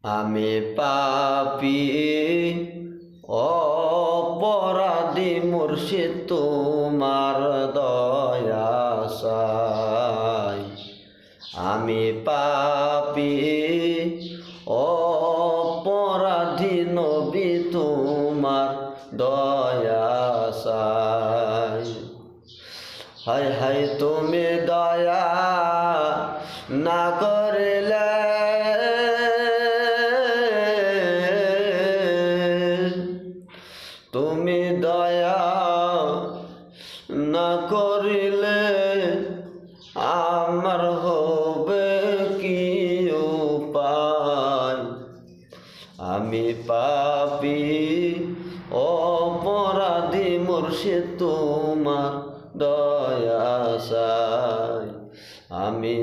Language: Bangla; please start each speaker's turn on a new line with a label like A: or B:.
A: আমি পাপী অপরাধী মুর্শিদ তোমার দয়া চাই। আমি পাপী অপরাধী নবী তোমার দয়া চাই। হায় হায় তুমি দয়া না করিলে তুমি দয়া না করিলে আমার হবে কি উপায়। আমি পাপী অপরাধী মুর্শিদ তোমার দয়া চাই। আমি